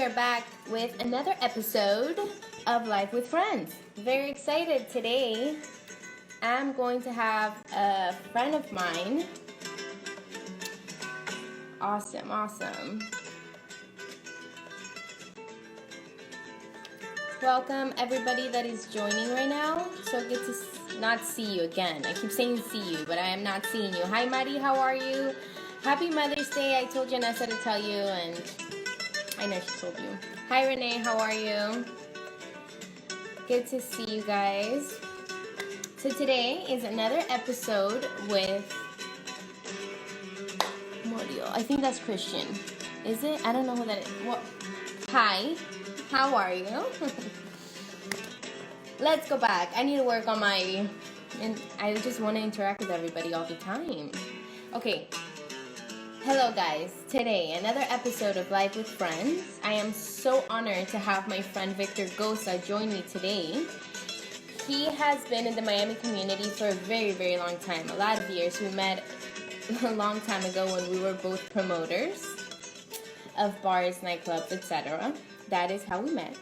we are back with another episode of Life with Friends. Very excited today. I'm going to have a friend of mine. Awesome. Welcome everybody that is joining right now. So good to not see you again. I keep saying see you, but I am not seeing you. Hi Maddie, how are you? Happy Mother's Day. I told Janessa to tell you, and I know she told you. Hi Renee, how are you? Good to see you guys. So today is another episode with Morio. I think that's Christian. Is it? I don't know who that is. What? Hi, how are you? Let's go back. I need to work on my... And I just want to interact with everybody all the time. Okay. Hello guys. Today, another episode of Life with Friends. I am so honored to have my friend Victor Gosa join me today. He has been in the Miami community for a very, very long time. A lot of years. We met a long time ago when we were both promoters of bars, nightclubs, etc. That is how we met.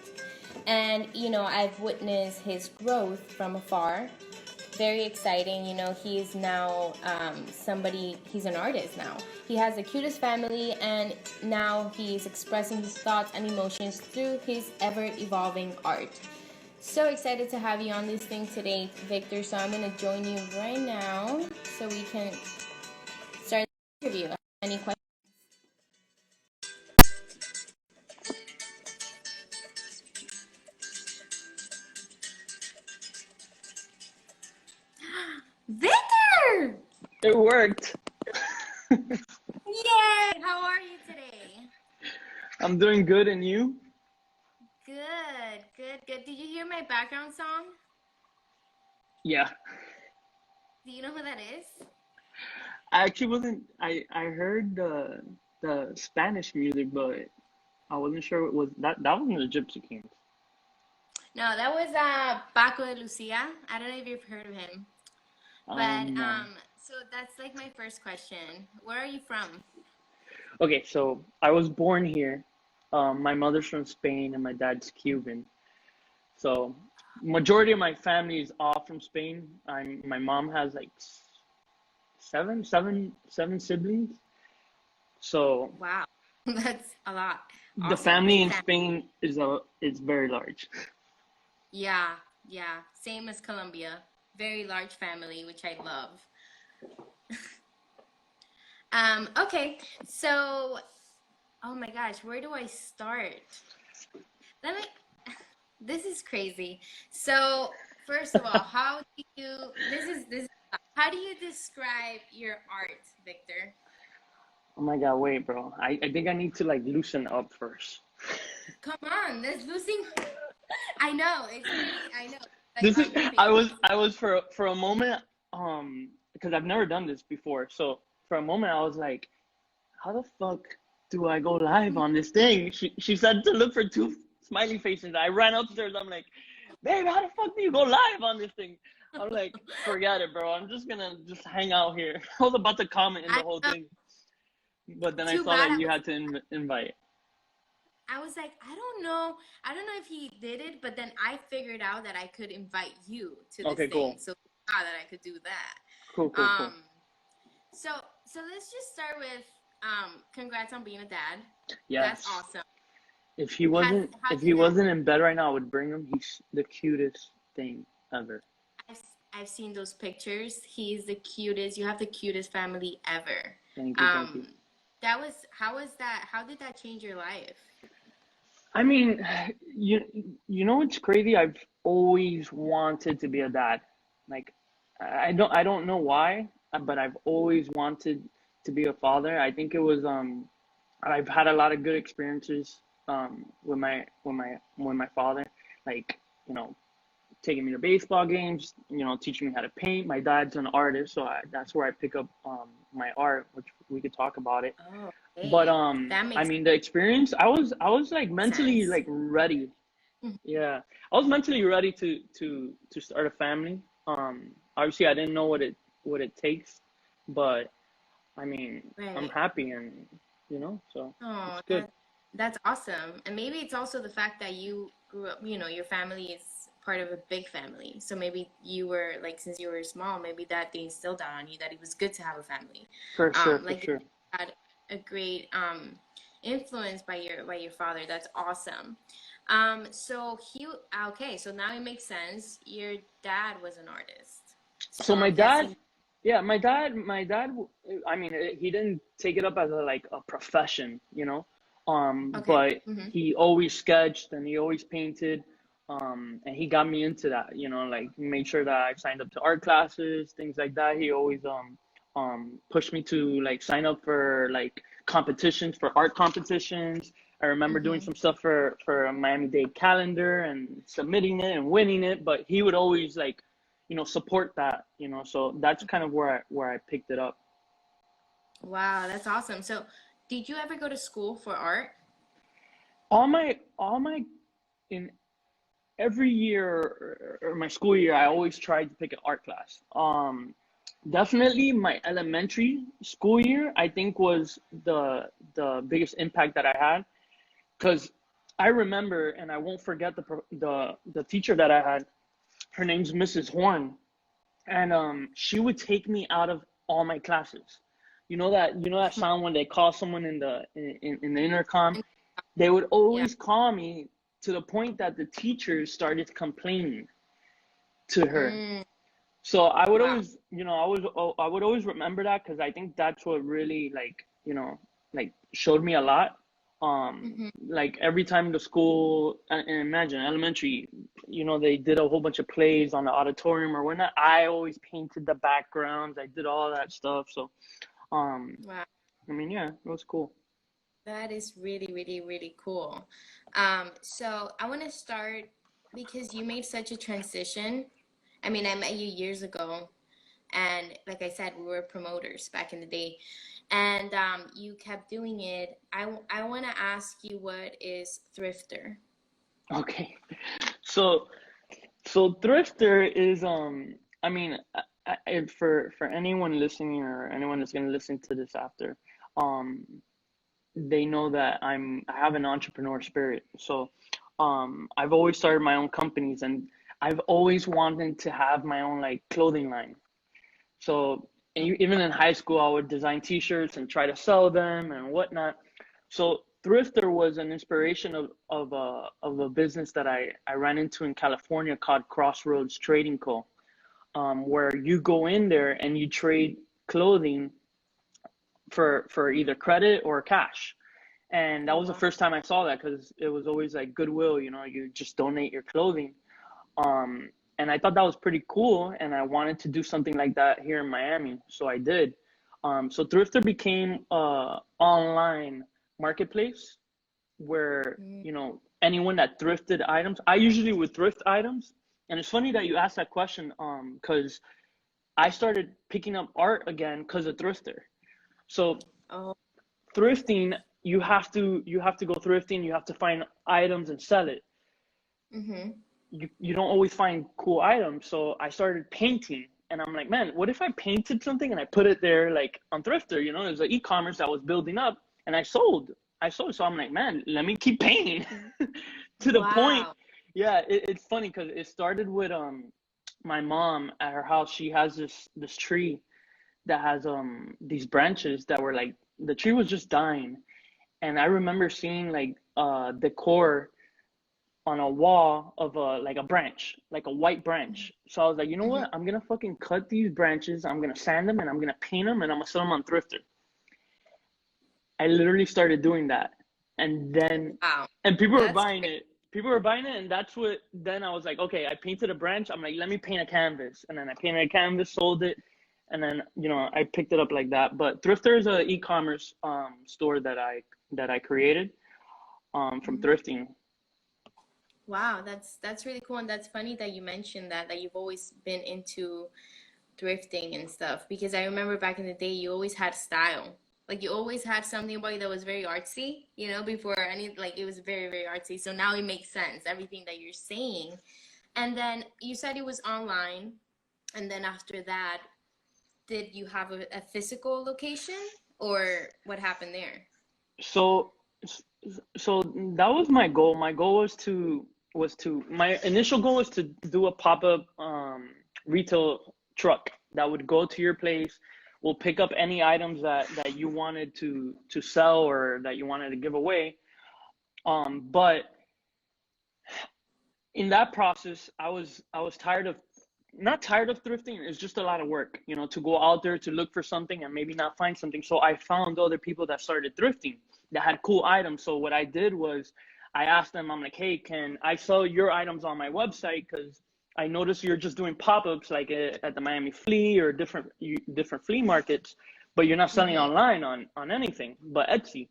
And, you know, I've witnessed his growth from afar. Very exciting. You know, he is now he's an artist now. He has the cutest family, and now he's expressing his thoughts and emotions through his ever-evolving art. So excited to have you on this thing today, Victor. So I'm going to join you right now so we can start the interview. Any questions? Victor! It worked. Yay! How are you today? I'm doing good, and you? Good. Did you hear my background song? Yeah. Do you know who that is? I actually wasn't. I heard the Spanish music, but I wasn't sure it was that. That wasn't the Gypsy Kings. No, that was Paco de Lucia. I don't know if you've heard of him. But No. so that's like my first question. Where are you from? Okay, so I was born here. My mother's from Spain and my dad's Cuban. So majority of my family is all from Spain. My mom has like seven siblings. So Wow, that's a lot. the Awesome. family Big in family. Spain is very large. Yeah. Same as Colombia. Very large family, which I love. Okay, so, oh my gosh, where do I start? This is crazy. So, first of all, how do you describe your art, Victor? Oh my God, wait, bro. I think I need to like loosen up first. Come on, that's losing. I know, it's pretty, I know. Like, This is unbelievable. I was for a moment, because I've never done this before. So for a moment I was like, how the fuck do I go live on this thing? She said to look for two smiley faces. I ran upstairs. I'm like, babe, how the fuck do you go live on this thing? I'm like, forget it, bro. I'm just gonna just hang out here. I was about to comment in the I whole know. thing, but then I Too saw bad. that you had to invite. I was like, I don't know if he did it, but then I figured out that I could invite you to this Okay, thing. cool. So that I could do that. Cool. So let's just start with congrats on being a dad. Yes. That's awesome. If he wasn't in bed right now, I would bring him. He's the cutest thing ever. I've seen those pictures. He's the cutest. You have the cutest family ever. Thank you. How did that change your life? I mean, you know what's crazy? I've always wanted to be a dad. Like, I don't know why, but I've always wanted to be a father. I think it was I've had a lot of good experiences with my father. Like, you know, taking me to baseball games, you know, teaching me how to paint. My dad's an artist, so that's where I pick up my art, which we could talk about it. Oh, okay. But That I makes mean, the experience, I was like mentally sense. like ready. Yeah, I was mentally ready to start a family. Obviously I didn't know what it takes, but I mean, I'm Right. happy, and you know, so Oh, it's good. That's awesome. And maybe it's also the fact that you grew up, your family is part of a big family. So maybe you were like, since you were small, maybe that they instilled that on you that it was good to have a family. For sure, for Like you sure. had a great influence by your father. That's awesome. So okay, so now it makes sense. Your dad was an artist. So So my I'm dad, guessing. yeah, my dad, I mean, he didn't take it up as a profession, Okay. but he always sketched and he always painted, and he got me into that, like made sure that I signed up to art classes, things like that. He always pushed me to like sign up for like competitions, for art competitions. I remember doing Mm-hmm. some stuff for a Miami-Dade calendar and submitting it and winning it, but he would always like support that, so that's kind of where I picked it up. Wow, that's awesome. So, did you ever go to school for art? All my in every year or my school year, I always tried to pick an art class. Definitely my elementary school year, I think, was the biggest impact that I had, because I remember, and I won't forget the teacher that I had. Her name's Mrs. Horn, and she would take me out of all my classes. You know that sound when they call someone in the intercom. They would Yeah. always call me, to the point that the teachers started complaining to her. Mm, So I would wow. always, I would always remember that, because I think that's what really like showed me a lot. Hmm. Like every time the school, and imagine elementary, they did a whole bunch of plays on the auditorium or whatnot. I always painted the backgrounds. I did all that stuff. So, um, Wow. I mean, yeah, it was cool. That is really, really, really cool. So I want to start because you made such a transition. I mean, I met you years ago, and like I said, we were promoters back in the day, and you kept doing it. I want to ask you, what is thrifter? Okay. So, so thrifter is, I mean, for anyone listening or anyone that's gonna listen to this after, um, they know that I have an entrepreneur spirit. So, I've always started my own companies, and I've always wanted to have my own like clothing line. So, and even in high school, I would design T-shirts and try to sell them and whatnot. So thrifter was an inspiration of a business that I ran into in California called Crossroads Trading Co. Where you go in there and you trade clothing for either credit or cash. And that Oh was the wow. first time I saw that, because it was always like Goodwill, you just donate your clothing. Um, and I thought that was pretty cool, and I wanted to do something like that here in Miami, so I did. So Thrifter became a online marketplace where Mm, anyone that thrifted items. I usually would thrift items, and it's funny that you asked that question, because I started picking up art again because of Thrifter. So oh. thrifting, you have to go thrifting. You have to find items and sell it. Mm-hmm. You don't always find cool items. So I started painting, and I'm like, man, what if I painted something and I put it there like on Thrifter? There's an e-commerce that was building up, and I sold. So I'm like, man, let me keep painting to the point. Wow. Yeah, it's funny because it started with my mom at her house. She has this tree that has these branches that were like, the tree was just dying, and I remember seeing like decor on a wall of a branch, like a white branch. So I was like, you know Mm-hmm. what? I'm gonna fucking cut these branches. I'm gonna sand them and I'm gonna paint them and I'm gonna sell them on Thrifter. I literally started doing that, and then Wow. and people were That's buying great. it. People were buying it, and that's what. Then I was like, okay, I painted a branch. I'm like, let me paint a canvas, and then I painted a canvas, sold it, and then I picked it up like that. But Thrifter is a e-commerce store that I created from Mhm. thrifting. Wow, that's really cool, and that's funny that you mentioned that you've always been into thrifting and stuff because I remember back in the day you always had style. Like you always had something about you that was very artsy, before any like it was very, very artsy. So now it makes sense, everything that you're saying. And then you said it was online, and then after that, did you have a physical location or what happened there? So S- So that was my goal. My goal my initial goal was to do a pop-up retail truck that would go to your place. We'll pick up any items that you wanted to sell or that you wanted to give away. But in that process, I was tired of not tired of thrifting. It's just a lot of work, to go out there to look for something and maybe not find something. So I found other people that started thrifting that had cool items. So what I did was I asked them, I'm like, hey, can I sell your items on my website? Because I noticed you're just doing pop-ups like at the Miami Flea or different flea markets, but you're not selling Mm-hmm. online on anything but Etsy.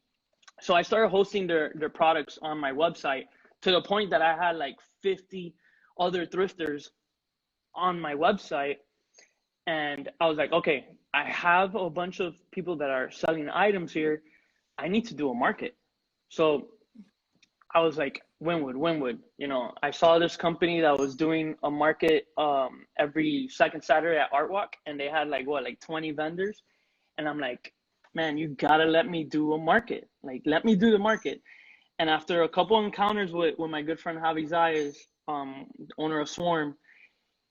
So I started hosting their products on my website to the point that I had like 50 other thrifters on my website. And I was like, okay, I have a bunch of people that are selling items here. I need to do a market. So I was like, Winwood. I saw this company that was doing a market every second Saturday at Art Walk, and they had like 20 vendors. And I'm like, man, you gotta let me do a market. Like, let me do the market. And after a couple encounters with my good friend Javi Zayas, owner of Swarm,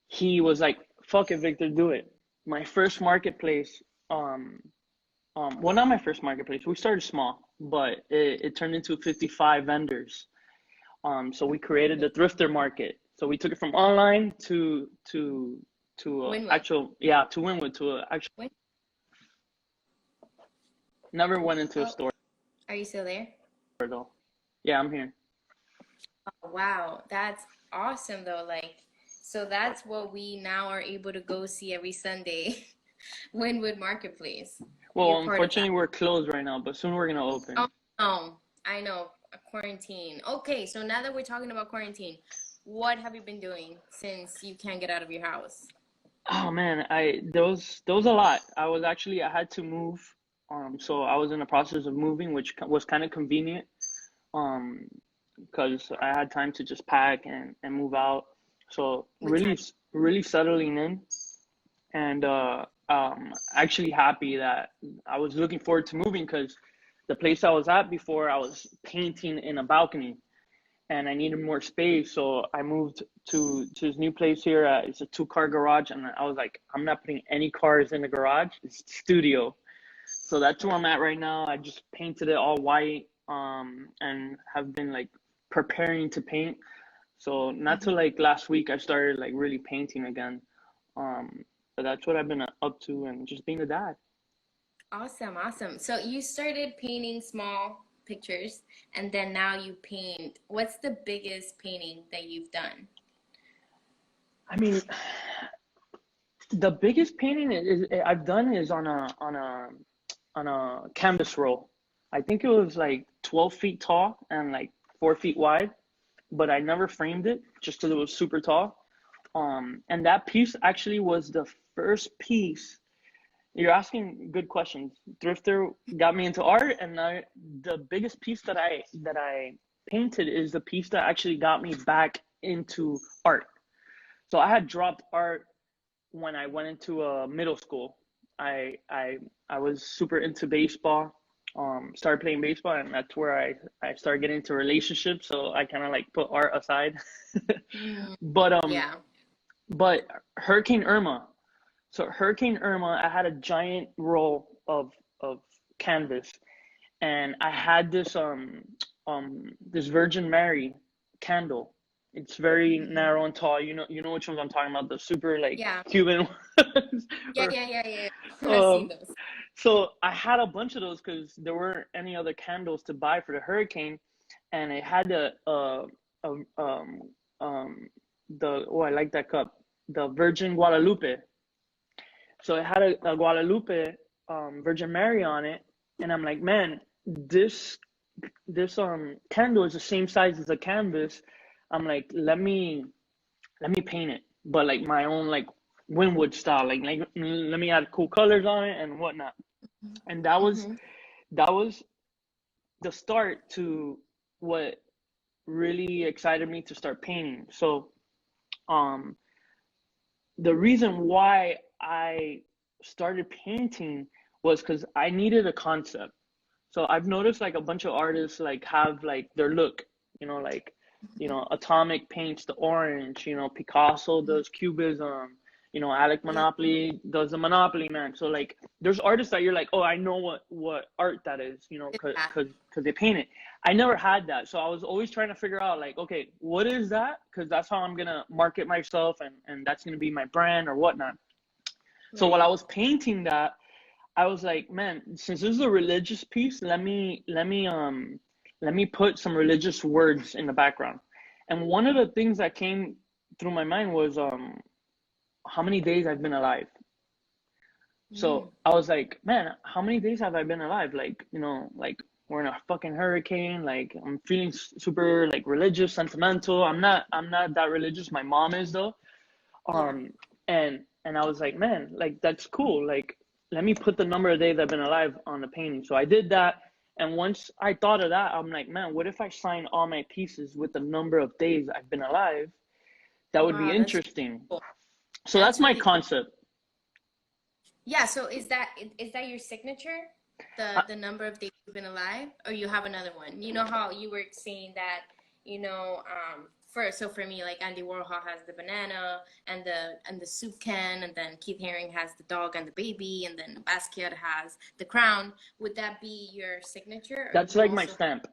he was like, fuck it, Victor, do it. My first marketplace, well, not my first marketplace. We started small, but it turned into 55 vendors. So we created the thrifter market. So we took it from online to Winwood. actual, yeah, to Winwood, to actual. Win- Never went into a oh, store are you still there? though. Yeah, I'm here. Oh, wow, that's awesome though. Like, so that's what we now are able to go see every Sunday. Winwood Marketplace. You're Well, part of that. unfortunately, we're closed right now, but soon we're gonna Oh, open. no, I know. A quarantine. Okay, so now that we're talking about quarantine, what have you been doing since you can't get out of your house? Oh man, I there was a lot. I had to move. So I was in the process of moving, which was kind of convenient. Um, because I had time to just pack and move out. So Which one? really settling in, and actually happy that I was looking forward to moving because the place I was at before I was painting in a balcony and I needed more space. So I moved to this new place here. It's a two-car garage, and I was like, I'm not putting any cars in the garage. It's studio. So that's where I'm at right now. I just painted it all white, and have been like preparing to paint. So not till Mhm. like last week I started like really painting again. But that's what I've been up to, and just being a dad. Awesome, awesome. So you started painting small pictures and then now you paint. What's the biggest painting that you've done? I mean, the biggest painting I've done is on a canvas roll. I think it was like 12 feet tall and like 4 feet wide, but I never framed it just because it was super tall. And that piece actually was the first piece. You're asking good questions. Thrifter got me into art, and the biggest piece that I painted is the piece that actually got me back into art. So I had dropped art when I went into middle school. I was super into baseball. Started playing baseball, and that's where I started getting into relationships. So I kind of like put art aside. Mm, but um, yeah. but Hurricane Irma. So Hurricane Irma, I had a giant roll of canvas, and I had this Virgin Mary candle. It's very Mhm. narrow and tall. You know which ones I'm talking about, the super like Yeah. Cuban ones. Yeah, Or yeah, yeah, yeah. I've seen um those. so I had a bunch of those because there weren't any other candles to buy for the hurricane, and it had uh um the oh, I like that cup, the Virgin Guadalupe. So it had a Guadalupe Virgin Mary on it, and I'm like, man, this candle is the same size as the canvas. I'm like, let me paint it, but like my own like Winwood style. Like let me add cool colors on it and whatnot. And Mm-hmm. that was the start to what really excited me to start painting. So um the reason why I started painting was because I needed a concept. So I've noticed like a bunch of artists like have like their look, like, Atomic paints the orange, Picasso does cubism, Alec Yeah, Monopoly does the Monopoly man. So like there's artists that you're like, oh, I know what art that is, yeah, cause they paint it. I never had that. So I was always trying to figure out like, okay, what is that? Cause that's how I'm gonna market myself and that's gonna be my brand or whatnot. So while I right. was painting that, I was like, man, since this is a religious piece, let me put some religious words in the background. And one of the things that came through my mind was how many days I've been alive. Mm, So I was like, man, how many days have I been alive? Like, like we're in a fucking hurricane. Like I'm feeling super like religious, sentimental. I'm not that religious. My mom is though. yeah. Um, and I was like, man, like that's cool. Like, let me put the number of days I've been alive on the painting. So I did that. And once I thought of that, I'm like, man, what if I sign all my pieces with the number of days I've been alive? That would be Wow, that's interesting. cool. So that's That's my really cool. concept. Yeah, so is that your signature? Uh, The number of days you've been alive, or you have another one? You know how you were saying that, for me, like Andy Warhol has the banana and the soup can, and then Keith Haring has the dog and the baby, and then Basquiat has the crown. Would that be your signature, or that's you like my also stamp.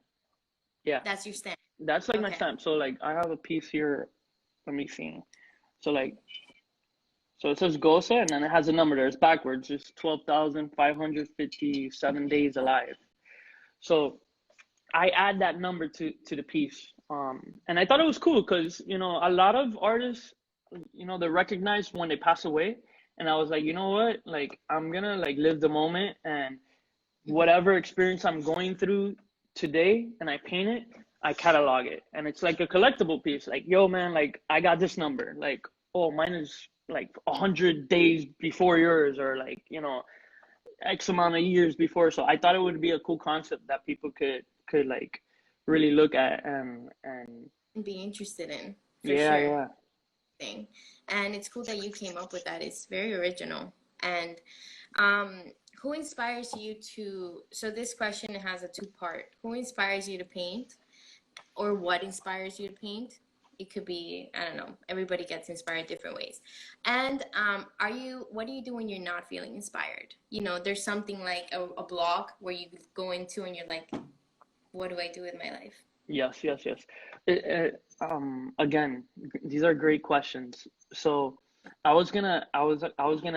Yeah, that's your stamp? that's like my Okay. stamp. So like I have a piece here. Let me see. So like, so it says Gosa, and then it has a number there. It's backwards. It's 12,557 days alive. So I add that number to the piece. And I thought it was cool because a lot of artists, they're recognized when they pass away. And I was like, you know what? Like I'm gonna like live the moment and Hmm. whatever experience I'm going through today, and I paint it, I catalog it, and it's like a collectible piece. Like, yo, man, like I got this number. Like, oh, mine is like 100 days before yours, or like X amount of years before. So I thought it would be a cool concept that people could like really look at and And be interested in for yeah, sure. yeah. Thing. And it's cool that you came up with that. It's very original. And um, who inspires you to? So this question has a two-part. Who inspires you to paint, or what inspires you to paint? It could be, I don't know. Everybody gets inspired different ways. And what do you do when you're not feeling inspired? There's something like a blog where you go into and you're like, what do I do with my life? Yes, yes, yes. Again, these are great questions. So I was gonna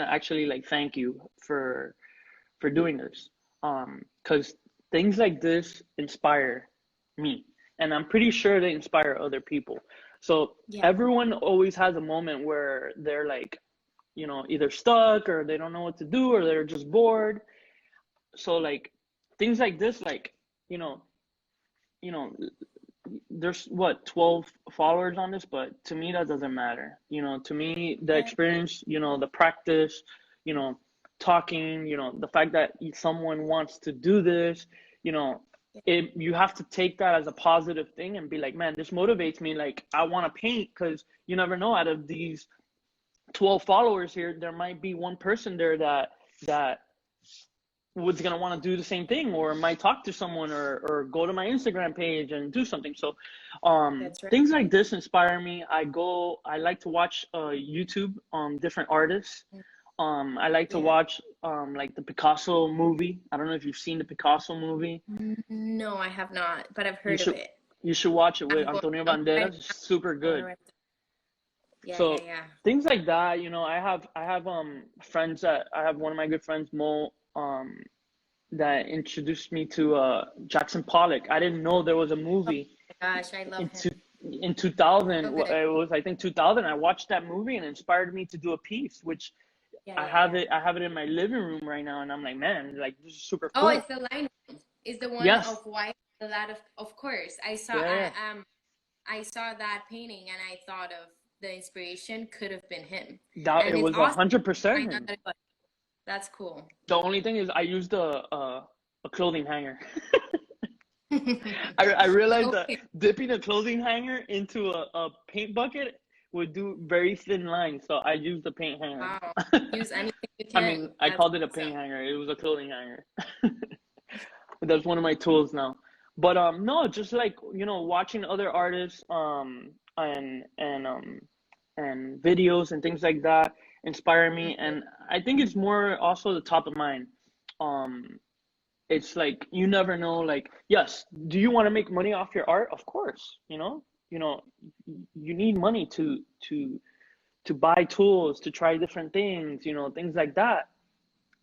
actually like thank you for doing this. Because things like this inspire me, and I'm pretty sure they inspire other people. So Yeah. everyone always has a moment where they're like, either stuck or they don't know what to do or they're just bored. So like things like this, like, you know, you know, there's what 12 followers on this, but to me that doesn't matter. To me the Yeah. experience, the practice, you know talking, the fact that someone wants to do this, you know you have to take that as a positive thing and be like, man, this motivates me. Like I want to paint, because you never know, out of these 12 followers here, there might be one person there that was gonna want to do the same thing, or might talk to someone, or go to my Instagram page and do something. So That's right. things like this inspire me. I like to watch YouTube different artists. I like to Yeah. watch like the Picasso movie. I don't know if you've seen the Picasso movie. No, I have not, but I've You heard of should it. you should watch it with I'm going. Antonio I'm writing. Banderas. It's super I'm gonna good. write. Yeah, yeah, So yeah. things like that, I have friends, that I have one of my good friends, Mo, that introduced me to Jackson Pollock. I didn't know there was a Oh movie my gosh, I in love him. two, in 2000. So Well, good. it was, I think, 2000. I watched that movie and it inspired me to do a piece, which Yeah, I yeah, have yeah. it. I have it in my living room right now, and I'm like, man, like this is super Oh, cool. it's the line. Is the one Yes, of white. A lot of course. I saw. yeah, yeah. I saw that painting and I thought of the inspiration could have been him, That and it it's was a awesome. hundred I percent know him. that it was. That's cool. The only thing is, I used a clothing hanger. I realized that Okay. dipping a clothing hanger into a paint bucket would do very thin lines, so I used a paint hanger. Wow. Use anything you I can. mean, I That's called it a paint awesome. hanger. It was a clothing hanger. That's one of my tools now. But no, just like, watching other artists and videos and things like that inspire me. And I think it's more also the top of mind. Um it's like you never know, like, yes, do you want to make money off your art? Of course, you know you need money to buy tools, to try different things, things like that.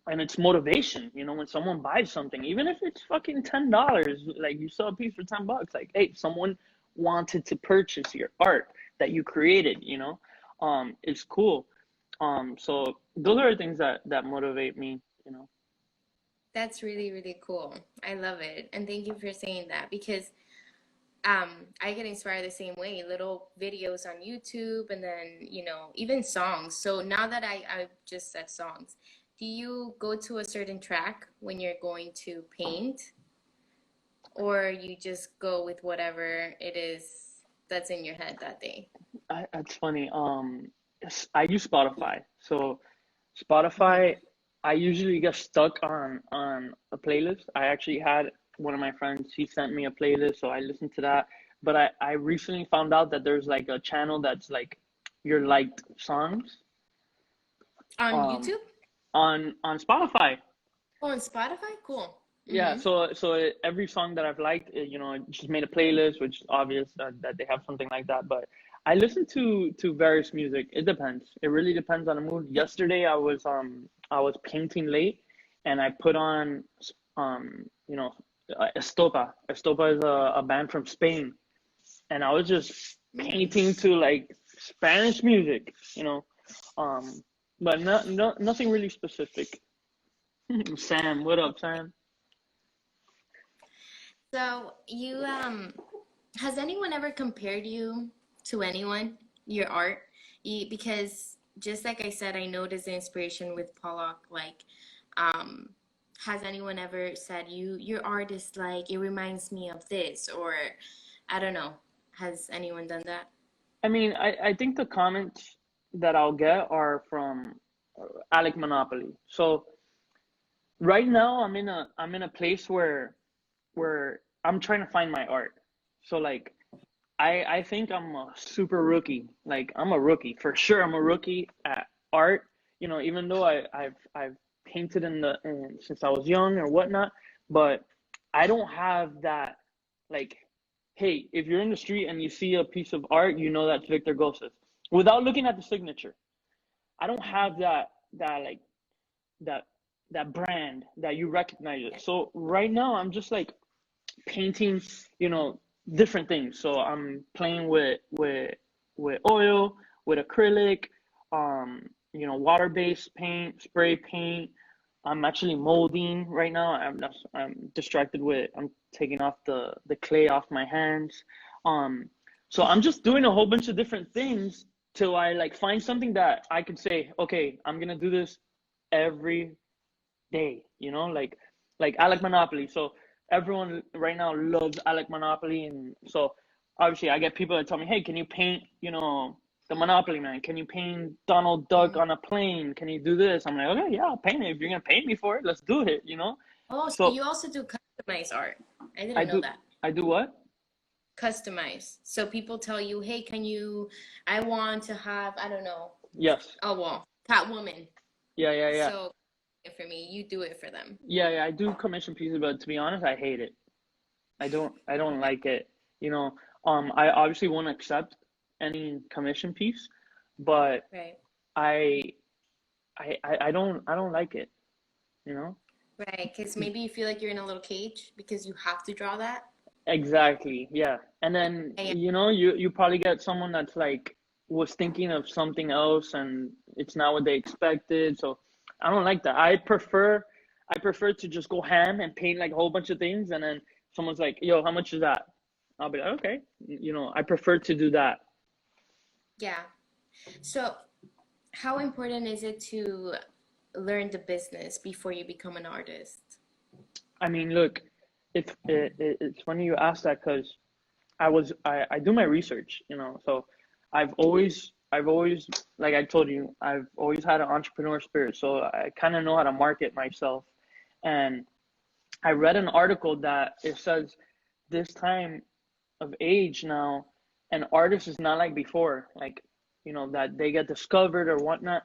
And it's motivation, when someone buys something, even if it's fucking $10, like you sell a piece for $10, like, hey, someone wanted to purchase your art that you created, it's cool. So those are the things that motivate me. That's really, really cool. I love it. And thank you for saying that because I get inspired the same way. Little videos on YouTube and then, even songs. So now that I just said songs, do you go to a certain track when you're going to paint or you just go with whatever it is that's in your head that day? That's funny. I use Spotify. So Mhm. Spotify, I usually get stuck on a playlist. I actually had one of my friends, he sent me a playlist, so I listened to that. But I recently found out that there's like a channel that's like your liked songs On um YouTube? on Spotify. Oh, on Spotify? Cool. Yeah, Mm-hmm. so every song that I've liked, it just made a playlist, which is obvious that they have something like that. But I listen to various music. It depends. It really depends on the mood. Yesterday I was painting late, and I put on um you know Estopa. Estopa is a band from Spain, and I was just painting to like Spanish music, um, but nothing really specific. Sam, what up, Sam? So you has anyone ever compared you to anyone, your art? Because just like I said, I noticed the inspiration with Pollock. Like, um, has anyone ever said your art is like it reminds me of this, or I don't know. Has anyone done that? I mean, I think the comments that I'll get are from Alec Monopoly. So right now I'm in a place where I'm trying to find my art. So like I think I'm a super rookie. Like I'm a rookie for sure. I'm a rookie at art. Even though I've painted since I was young or whatnot, but I don't have that, like, hey, if you're in the street and you see a piece of art, you know that's Victor Gosa's without looking at the signature. I don't have that like that that brand that you recognize it. So right now I'm just like painting, you know, different things. So I'm playing with oil, with acrylic, water-based paint, spray paint. I'm actually molding right now. I'm distracted with I'm taking off the clay off my hands. Um, so I'm just doing a whole bunch of different things till I like find something that I could say, okay, I'm gonna do this every day, like Alec Monopoly. So everyone right now loves Alec Monopoly, and so obviously I get people that tell me, "Hey, can you paint, the Monopoly Man? Can you paint Donald Duck Mhm. on a plane? Can you do this?" I'm like, "Okay, yeah, I'll paint it. If you're gonna pay me for it, let's do it." Oh, so So you also do customized art? I I didn't know do, that. I do what? Customize. So people tell you, hey, I want to have, I don't know, Yes, a wall, Catwoman. yeah, yeah, yeah, So for me, you do it for them. yeah, yeah. I do commission pieces, but to be honest, I hate it. I don't Okay. like it. You know, I obviously won't accept any commission piece, but Right. I I don't like it, you know? Right. Because maybe you feel like you're in a little cage because you have to draw that. Exactly. Yeah. And then, Yeah. you probably get someone that's like was thinking of something else and it's not what they expected. So I don't like that. I prefer to just go ham and paint like a whole bunch of things, and then someone's like, "Yo, how much is that?" I'll be like, "Okay." I prefer to do that. Yeah. So how important is it to learn the business before you become an artist? I mean, look, it's funny you ask that because I do my research, so I've always, like I told you, I've always had an entrepreneur spirit, so I kind of know how to market myself, and I read an article that it says this time of age now, an artist is not like before, like, that they get discovered or whatnot.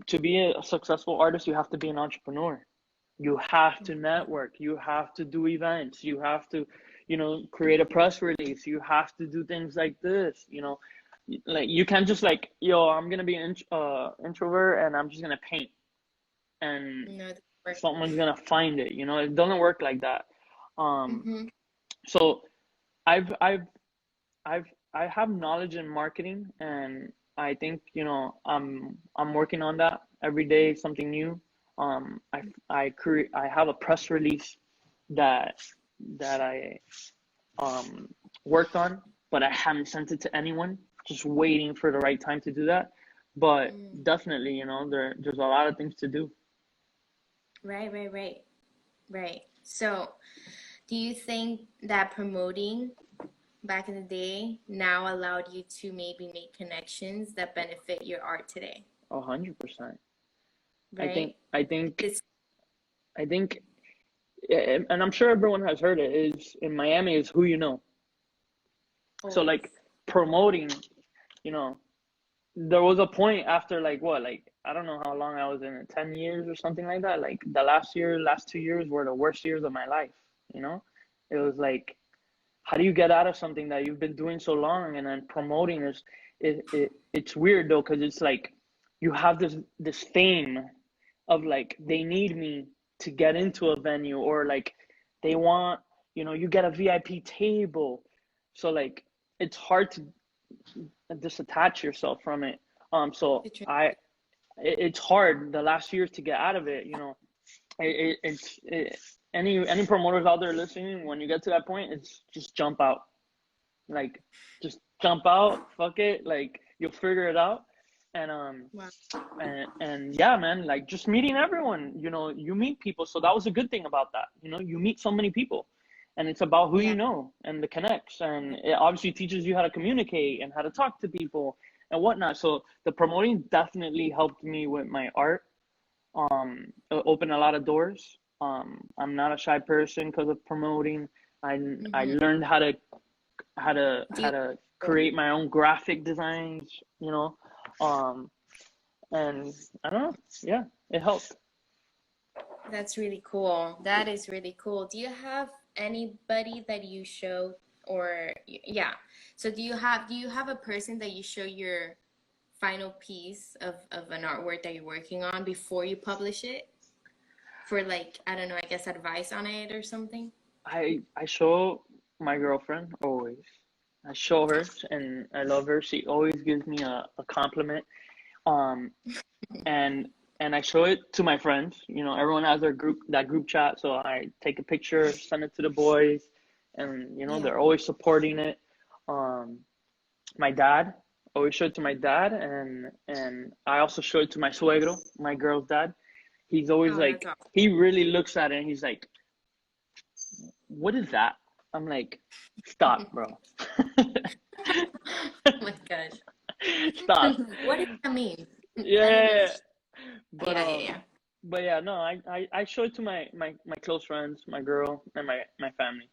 To be a successful artist, you have to be an entrepreneur. You have to network. You have to do events. You have to, create a press release. You have to do things like this. Like you can't just like, yo, I'm gonna be an introvert and I'm just gonna paint and No, someone's gonna find it. It doesn't work like that. Um, mm-hmm. so I've I've I've I have knowledge in marketing, and I think I'm working on that every day, something new. I have a press release that I um worked on, but I haven't sent it to anyone. Just waiting for the right time to do that. But Mm. definitely, there's a lot of things to do. Right. So, do you think that promoting back in the day now allowed you to maybe make connections that benefit your art today? 100%. I think Right? I think It's I think, and I'm sure everyone has heard it. Is in Miami is who you know. So always. like promoting, you know, there was a point after like what, like I don't know how long I was in it, 10 years or something like that. Like the last 2 years were the worst years of my life. You know, it was like, how do you get out of something that you've been doing so long? And then promoting is, it's weird though, because it's like you have this fame of like they need me to get into a venue, or like they want, you get a VIP table. So like it's hard to disattach yourself from it. So it's hard the last years to get out of it. Any promoters out there listening, when you get to that point, it's just jump out. Like, just jump out. Fuck it. Like, you'll figure it out. And Wow. and yeah, man. Like, just meeting everyone. You meet people. So that was a good thing about that. You meet so many people, and it's about who Yeah. you know and the connects. And it obviously teaches you how to communicate and how to talk to people and whatnot. So the promoting definitely helped me with my art. It opened a lot of doors. I'm not a shy person because of promoting. I Mm-hmm. learned how to Do you, create my own graphic designs, um, and I don't know. Yeah, it helped. that's really cool. That is really cool. Do you have anybody that you show or yeah. So do you have a person that you show your final piece of an artwork that you're working on before you publish it? For like, I don't know, I guess advice on it or something? I show my girlfriend always. I show her, and I love her. She always gives me a compliment. Um, and I show it to my friends. Everyone has their group chat, so I take a picture, send it to the boys, and Yeah. they're always supporting it. Um, my dad, always show it to my dad, and I also show it to my suegro, my girl's dad. He's always Oh, that's like, awesome. he really looks at it and he's like, "What is that?" I'm like, "Stop, bro." Oh my gosh. Stop. What does that mean? Yeah. Anyways, But yeah. yeah, no, I show it to my close friends, my girl, and my family.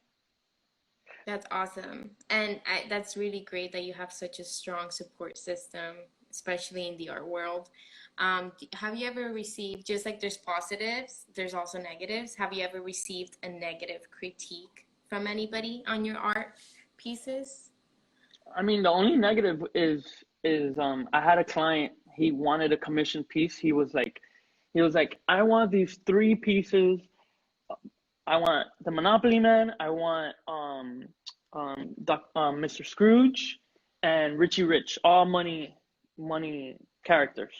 That's awesome. And that's really great that you have such a strong support system, especially in the art world. Have you ever received, just like there's positives, there's also negatives. Have you ever received a negative critique from anybody on your art pieces? I mean, the only negative is I had a client, he wanted a commission piece. He was like, I want these three pieces. I want the Monopoly Man, I want Mr. Scrooge and Richie Rich, all money characters.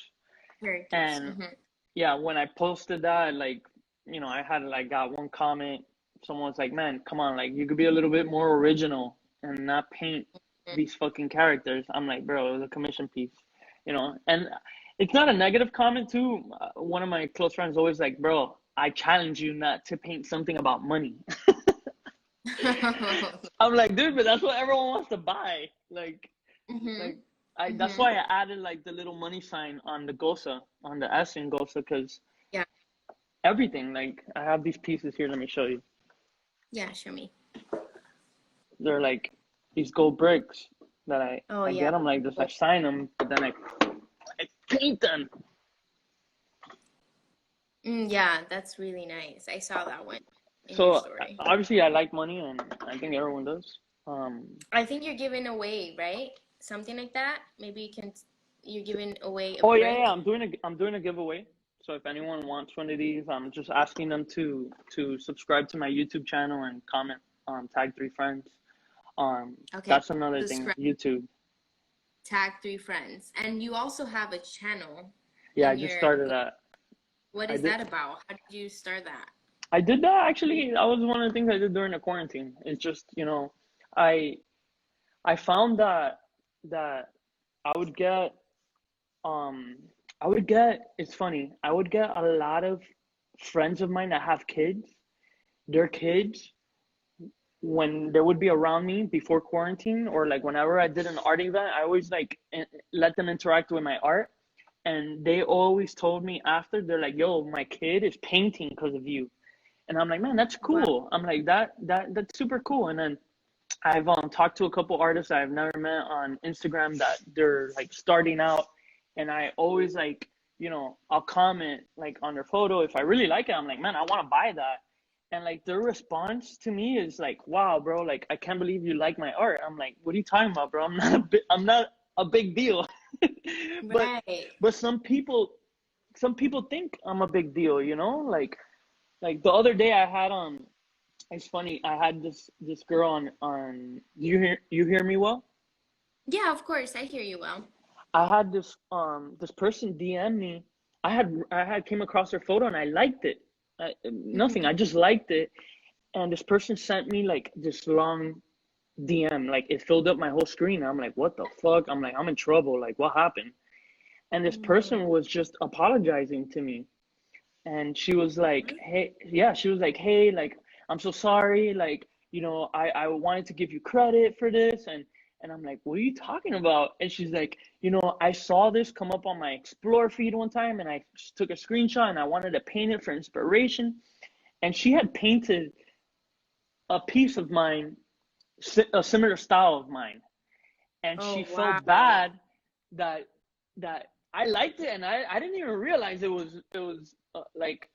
Characters. And Mm-hmm. yeah, when I posted that, like, I had like got one comment. Someone's like, "Man, come on, like you could be a little bit more original and not paint these fucking characters." I'm like, "Bro, it was a commission piece," And it's not a negative comment too. One of my close friends always like, "Bro, I challenge you not to paint something about money." I'm like, dude, but that's what everyone wants to buy. Mm-hmm. Like that's Mm-hmm. why I added like the little money sign on the Gosa, on the S in Gosa, because Yeah. everything. Like I have these pieces here. Let me show you. Yeah, show me. They're like these gold bricks that Oh I yeah. get them like this. I sign them, but then I paint them. Yeah, that's really nice. I saw that one in your So story. obviously I like money, and I think everyone does. I think you're giving away, right? Something like that. Maybe you're giving away a Oh yeah, yeah. brick. I'm doing a giveaway. So if anyone wants one of these, I'm just asking them to subscribe to my YouTube channel and comment. Tag 3 friends. Okay. That's another thing. Subscribe, YouTube. tag 3 friends. And you also have a channel Yeah, I in just your, started that. what I is did. that about? How did you start that? I did that actually. That was one of the things I did during the quarantine. It's just, I I found that I would get um it's funny. I would get a lot of friends of mine that have kids. Their kids, when they would be around me before quarantine, or like whenever I did an art event, I always like let them interact with my art. And they always told me after, they're like, yo, my kid is painting because of you. And I'm like, man, that's Wow. cool. I'm like, that's super cool. And then I've talked to a couple artists I've never met on Instagram that they're like starting out, and I always like, I'll comment like on their photo if I really like it. I'm like, man, I want to buy that, and like their response to me is like, wow, bro, like I can't believe you like my art. I'm like, what are you talking about, bro? I'm not a big deal, but Right. but some people think I'm a big deal, like the other day I had it's funny. I had this girl on you hear me well? Yeah, of course. I hear you well. I had this person DM me. I had came across her photo and I liked it. Nothing. I Mhm. just liked it, and this person sent me like this long DM. Like it filled up my whole screen. I'm like, what the fuck? I'm like, I'm in trouble. Like, what happened? And this person Oh, was just apologizing to me. And she was like, hey, yeah, she was like, hey, like, I'm so sorry, like, I wanted to give you credit for this. And I'm like, what are you talking about? And she's like, I saw this come up on my explore feed one time, and I took a screenshot and I wanted to paint it for inspiration. And she had painted a piece of mine, a similar style of mine, and she oh felt wow. bad that I liked it, and I didn't even realize it was like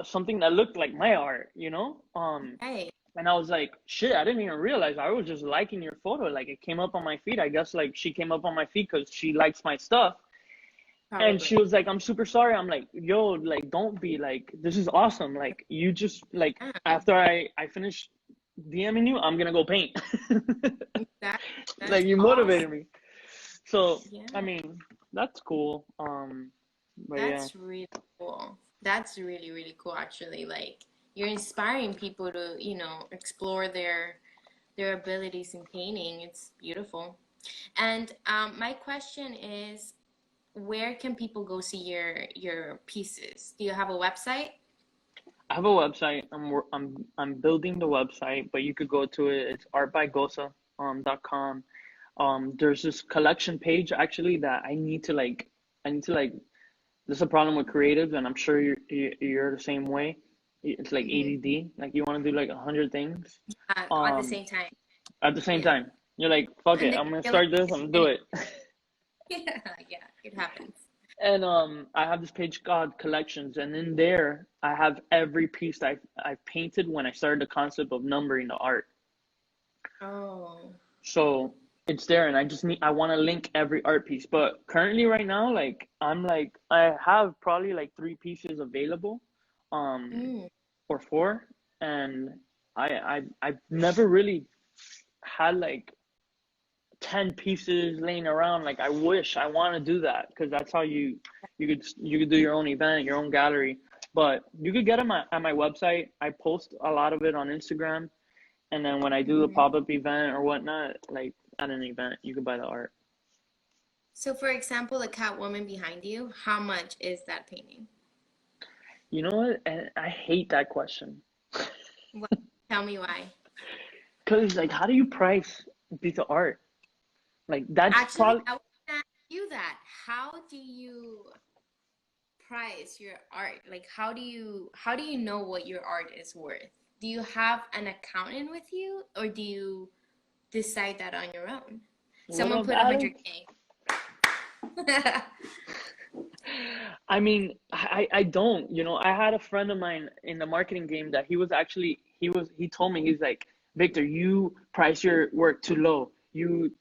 something that looked like my art, Right. and I was like, shit, I didn't even realize I was just liking your photo. Like it came up on my feed. I guess like she came up on my feed because she likes my stuff. And she Probably. was like, I'm super sorry. I'm like, yo, like, don't be like, this is awesome. Like, you just like, Yeah. after I finish DMing you, I'm gonna go paint. That Like, that's you awesome. motivated me. So, I Yeah. mean, that's cool. But yeah, That's really cool. That's really, really cool actually. Like you're inspiring people to, explore their abilities in painting. It's beautiful. And my question is, where can people go see your pieces? Do you have a website? I have a website. I'm building the website, but you could go to it. It's artbygosa .com. There's this collection page actually that I need to like. There's a problem with creatives, and I'm sure you're the same way. It's like Hmm. ADD. Like you want to do like 100 things, At the um, same time. at the same Yeah. time. You're like, fuck And it. then I'm gonna you're like, start this. I'm gonna do it. yeah, yeah, it happens. And I have this page called collections, and in there I have every piece I've painted when I started the concept of numbering the art. Oh. So it's there, and I want to link every art piece. But currently, right now, like I have probably like 3 pieces available, um, Mm. or 4, and I've never really had like 10 pieces laying around. Like I want to do that, because that's how you could do your own event, your own gallery. But you could get them at my website. I post a lot of it on Instagram, and then when I do the Mhm. pop-up event or whatnot, like at an event, you could buy the art. So, for example, the Catwoman behind you, how much is that painting? You know what? And I hate that question. Well, tell me why. Because like, how do you price a piece of art? Like that's Actually, probably I was gonna ask you that. How do you price your art? Like, how do you know what your art is worth? Do you have an accountant with you, or do you decide that on your own? What Someone up, put Alex? 100K. I mean, I don't, I had a friend of mine in the marketing game that he told me, he's like, Victor, you price your work too low. You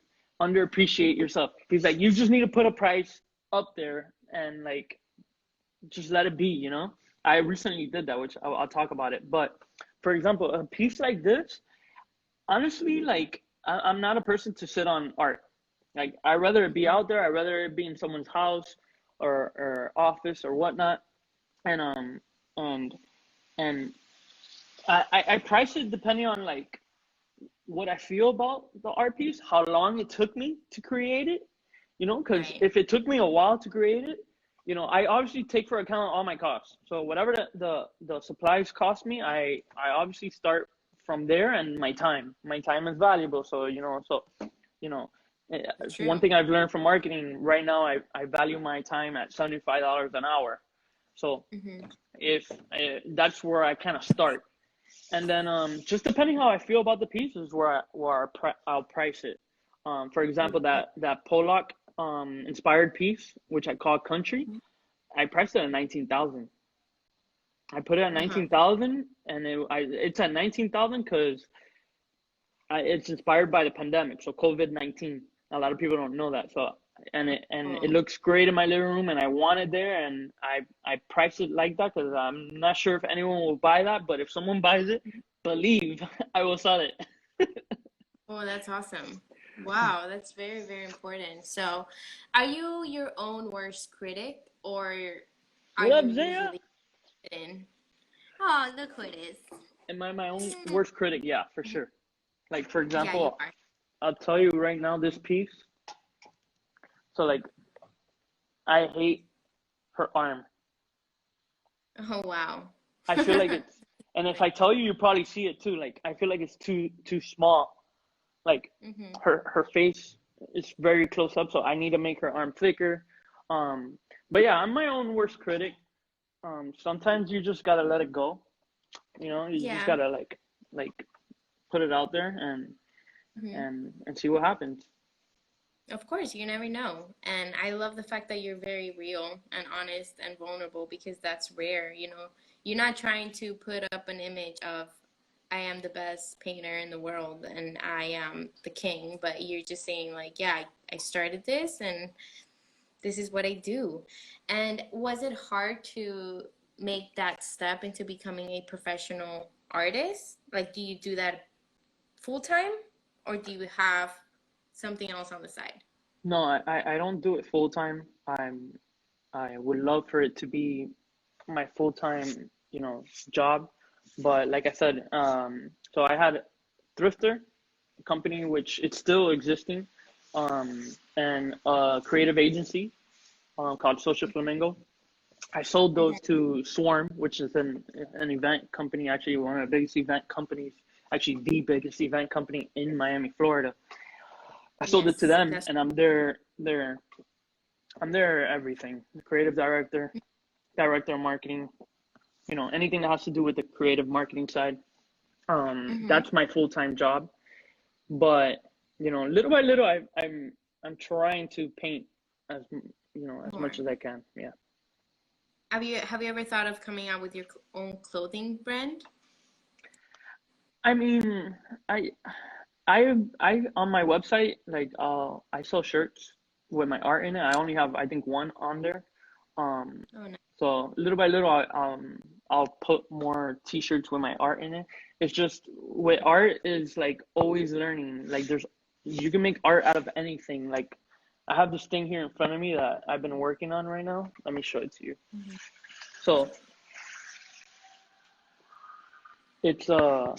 underappreciate yourself. He's like, you just need to put a price up there and like just let it be. I recently did that, which I'll talk about it. But for example, a piece like this, honestly, like I'm not a person to sit on art. Like I'd rather it be out there. I'd rather it be in someone's house or office or whatnot. And and and I price it depending on like what I feel about the art piece, how long it took me to create it. Because Right. if it took me a while to create it, I obviously take for account all my costs. So whatever the supplies cost me, I obviously start from there, and my time. My time is valuable. So you know, one True. thing I've learned from marketing right now, I value my time at $75 an hour. So Hmm. if that's where I kind of start, and then just depending how I feel about the piece is I'll price it. For example, that Pollock inspired piece, which I call Country, I priced it at 19,000. I put it at Uh-huh. 19,000, and it's at 19,000 because it's inspired by the pandemic, so COVID-19. A lot of people don't know that. So and it Oh, looks great in my living room, and I want it there, and I price it like that because I'm not sure if anyone will buy that, but if someone buys it, believe I will sell it. oh, that's awesome. Wow, that's very, very important. So, are you your own worst critic, or are What you up, Zaya? usually in? Oh, look who it is. Am I my own Mm, worst critic? Yeah, for sure. Like for yeah, you example, are. I'll tell you right now this piece. So like I hate her arm. Oh, wow. I feel like it's, and if I tell you, you probably see it too. Like I feel like it's too small. Like Hmm. her face is very close up, so I need to make her arm thicker. Um, but yeah, I'm my own worst critic. Sometimes you just gotta let it go. You just Yeah. gotta like put it out there and Hmm. and see what happens. Of course, you never know. And I love the fact that you're very real and honest and vulnerable because that's rare, you know. You're not trying to put up an image of I am the best painter in the world and I am the king, but you're just saying like, yeah, I started this and this is what I do. And was it hard to make that step into becoming a professional artist? Like, do you do that full time or do you have something else on the side? No, I don't do it full time. I would love for it to be my full time, job. But like I said, so I had Thrifter, a company which it's still existing, and a creative agency called Social Flamingo. I sold those to Swarm, which is an event company, actually one of the biggest event companies, actually the biggest event company in Miami, Florida. I sold it to Yes, them, that's and I'm their everything, creative director, director of marketing, anything that has to do with the creative marketing side. mm-hmm. That's my full time job. But little by little, I'm trying to paint as as More. much as I can. Yeah. Have you ever thought of coming out with your own clothing brand? I mean, I I on my website, like I sell shirts with my art in it. I only have, I think, one on there. Um, Oh no. so little by little, I'll put more t-shirts with my art in it. It's just with art is like always learning. Like you can make art out of anything. Like I have this thing here in front of me that I've been working on right now. Let me show it to you. Mhm. So it's a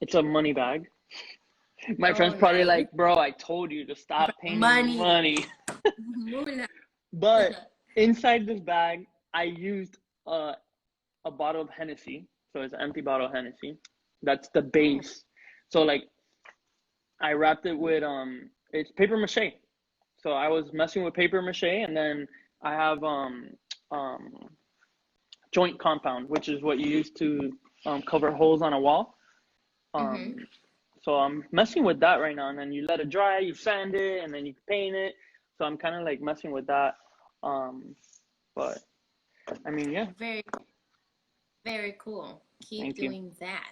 it's a money bag. My Oh, friend's probably nice. like, bro, I told you to stop painting Money. money. Moolah. But inside this bag, I used a bottle of Hennessy. So it's an empty bottle of Hennessy. That's the Oh. base. So like I wrapped it with it's paper mache. So I was messing with paper mache, and then I have um joint compound, which is what you use to cover holes on a wall. Mm-hmm. So I'm messing with that right now, and then you let it dry, you sand it, and then you paint it. So I'm kind of like messing with that. Um, but I mean, yeah. Very, very cool. Keep Thank you. doing that.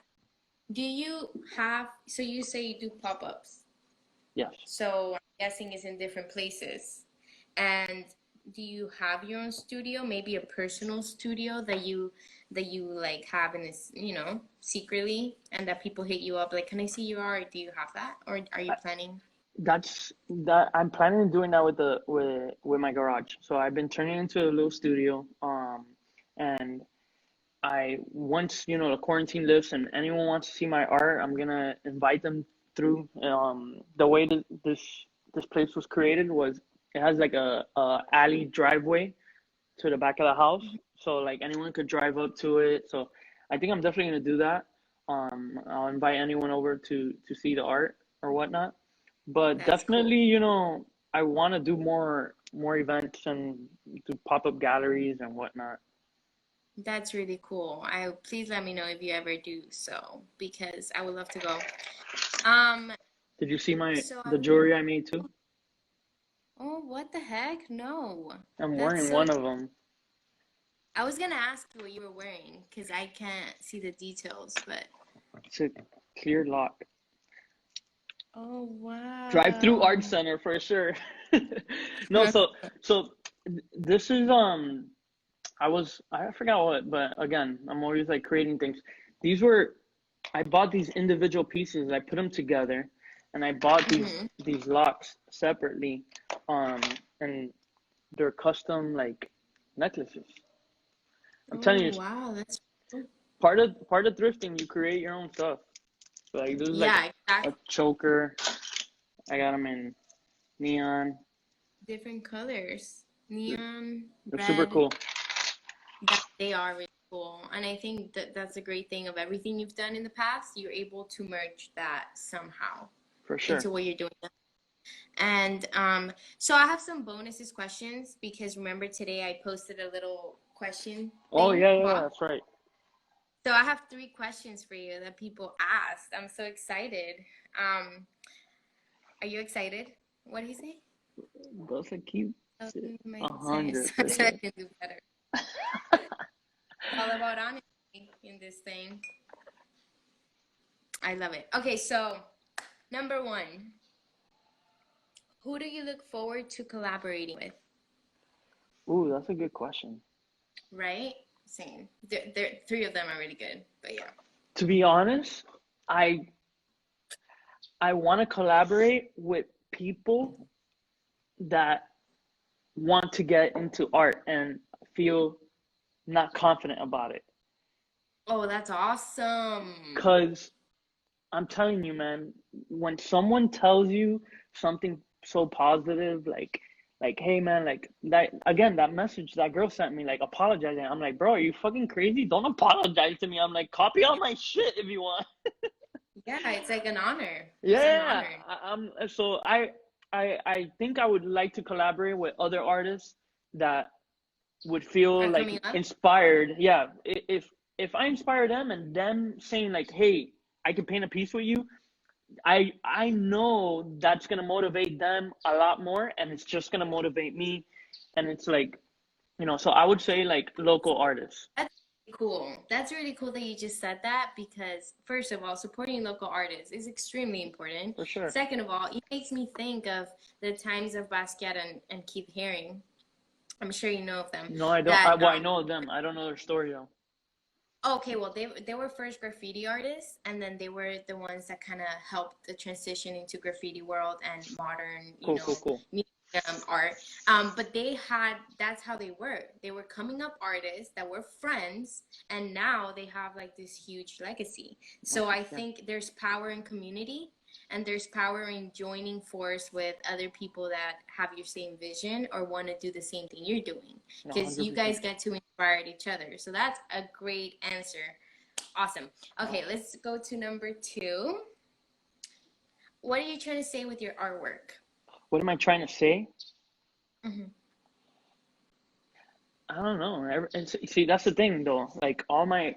Do you have, so you say you do pop-ups. Yes. So I'm guessing it's in different places. And do you have your own studio, maybe a personal studio that you like have in this, secretly, and that people hit you up like, can I see your art? Do you have that? Or are you planning? That's that I'm planning on doing that with with my garage. So I've been turning it into a little studio. And I once the quarantine lifts and anyone wants to see my art, I'm gonna invite them through. The way that this place was created was it has like a alley driveway to the back of the house, so like anyone could drive up to it. So I think I'm definitely gonna do that. I'll invite anyone over to see the art or whatnot. But That's cool. definitely, I want to do more events and do pop-up galleries and whatnot. That's really cool. I please let me know if you ever do so because I would love to go. Um, Did you see my so the jewelry I made too? oh, what the heck? No. I'm That's wearing so one of them. I was gonna ask you what you were wearing because I can't see the details, but It's a clear lock. oh Drive-through art wow. center for sure. No, so this is I forgot what, but again, I'm always like creating things. These were I bought these individual pieces, I put them together, and I bought Hmm. these locks separately, um, and they're custom like necklaces. I'm telling Oh you, wow, that's cool. part of thrifting, you create your own stuff. So like this is like Yeah, a exactly. choker. I got them in neon. Different colors, neon, They're super red. cool That they are really cool, and I think that that's a great thing of everything you've done in the past. You're able to merge that somehow for sure. into what you're doing now. And so I have some bonuses questions because remember today I posted a little question Oh thing yeah, yeah, yeah, box. that's right. So I have three questions for you that people asked. I'm so excited. Um, are you excited? What did he say? Gosa keeps Oh, it my science. I 100%. can do better. It's all about honesty in this thing. I love it. Okay, so number one, who do you look forward to collaborating with? Ooh, that's a good question. Right? Same. Three of them are really good, but yeah. To be honest, I I want to collaborate with people that want to get into art and feel not confident about it. Oh, that's awesome. Cause I'm telling you, man, when someone tells you something so positive, like, hey, man, like that again, that message that girl sent me, like apologizing. I'm like, bro, are you fucking crazy? Don't apologize to me. I'm like, copy all Yeah, my shit if you want. yeah, it's like an honor. It's an Yeah, honor. I'm so I think I would like to collaborate with other artists that would feel Are like coming up? inspired. Yeah, if I inspire them and them saying like, hey, I can paint a piece with you, I know that's gonna motivate them a lot more, and it's just gonna motivate me, and it's like so I would say like local artists That's really cool. That's really cool that you just said that because, first of all, supporting local artists is extremely important. for sure. Second of all, it makes me think of the times of Basquiat and Keith Haring. I'm sure you know of them. No, I don't. That Well, I know them. I don't know their story though. Okay, well, they were first graffiti artists, and then they were the ones that kind of helped the transition into graffiti world and modern, Cool, cool, cool. art. But that's how they were. They were coming up artists that were friends, and now they have like this huge legacy. No, So for I sure. think there's power in community, and there's power in joining force with other people that have your same vision or want to do the same thing you're doing No, because you 100%. guys get to inspire each other. So that's a great answer. Awesome. Okay, let's go to number two. What are you trying to say with your artwork? What am I trying to say? Hmm. I don't know. See, that's the thing though. Like all my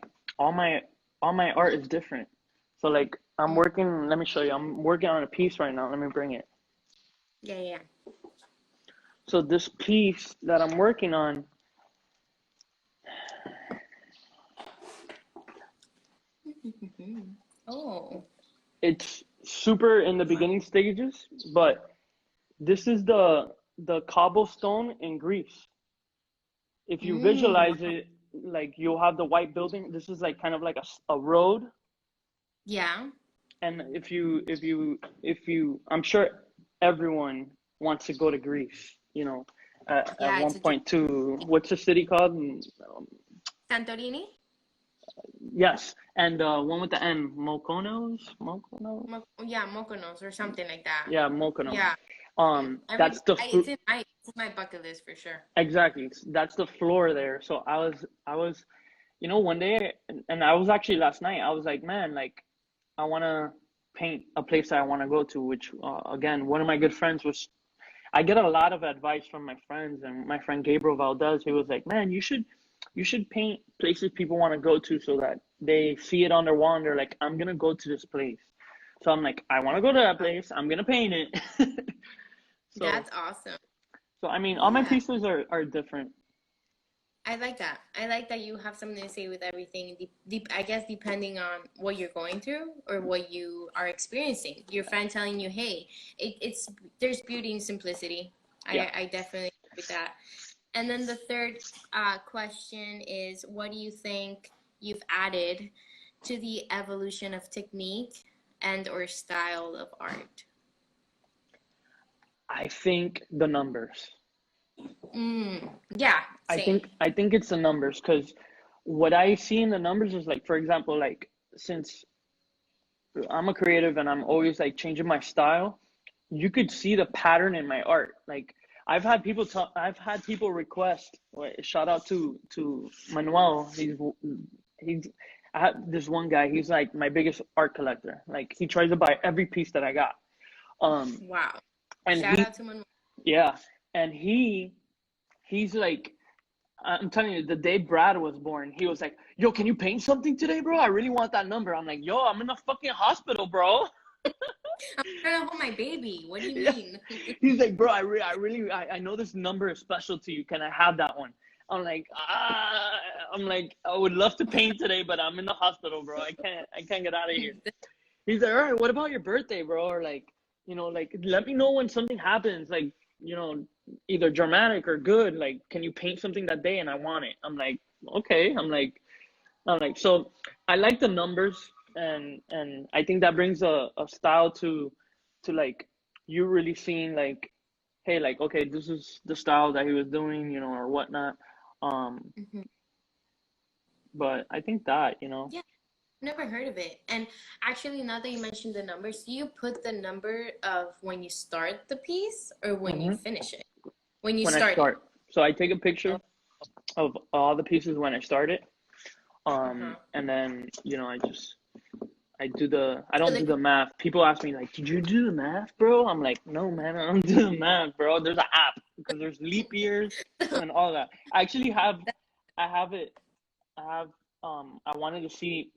all my art is different. So like I'm Mm. working, let me show you. I'm working on a piece right now. Let me bring it. Yeah, yeah. So this piece that I'm working on, Oh. it's super in the beginning stages, but this is the cobblestone in Greece. If you Mm. visualize it, like you'll have the white building. This is like kind of like a road. Yeah. And if you, I'm sure everyone wants to go to Greece, at Yeah, one it's a dream. point too. What's the city called? Santorini? Yes, and one with the M, Mokonos. Yeah, Mokonos or something like that. Yeah, Mokonos. Yeah. That's the It's in my bucket list for sure. exactly. That's the floor there. So I was, one day, and I was actually last night. I was like, man, like I want to paint a place that I want to go to. Which again, one of my good friends was. I get a lot of advice from my friends, and my friend Gabriel Valdez, he was like, man, you should paint places people want to go to so that they see it on their wall and they're like, I'm gonna go to this place. So I'm like, I want to go to that place. I'm gonna paint it. so That's awesome. so I mean, all my Yeah. pieces are different. I like that. I like that you have something to say with everything. I guess depending on what you're going through or what you are experiencing. Your friend telling you, "Hey, it's there's beauty in simplicity." Yeah. I definitely agree with that. And then the third question is, what do you think you've added to the evolution of technique and or style of art? I think the numbers. Yeah, I same. think I think it's the numbers because what I see in the numbers is like, for example, like since I'm a creative and I'm always like changing my style, you could see the pattern in my art. Like I've had people request. Shout out to Manuel. He's I had this one guy. He's like my biggest art collector. Like he tries to buy every piece that I got. Um, Wow. and Shout he out to Manuel. yeah, and he's like I'm telling you, the day Brad was born, he was like, "Yo, can you paint something today, bro? I really want that number." I'm like, "Yo, I'm in the fucking hospital, bro." I'm trying to hold my baby. What do you Yeah. mean? He's like, "Bro, I know this number is special to you. Can I have that one?" I'm like, I would love to paint today, but I'm in the hospital, bro. I can't get out of here. He's like, all right, what about your birthday, bro? Or like, like let me know when something happens, like, either dramatic or good. Like, can you paint something that day? And I want it. I'm like, okay. I'm like, so I like the numbers, and I think that brings a style to like you really seeing like, hey, like, okay, this is the style that he was doing, or whatnot. Um, Mhm. but I think that, Yeah, never heard of it. And actually, now that you mentioned the numbers, do you put the number of when you start the piece or when you hmm finish it? When you when I start it. start, so I take a Oh, picture of all the pieces when I start it. uh-huh. And then, I So don't the do the math. People ask me like, did you do the math, bro? I'm like, no, man, I don't do the math, bro. There's an app because there's leap years and all that. I actually I have it, I wanted to see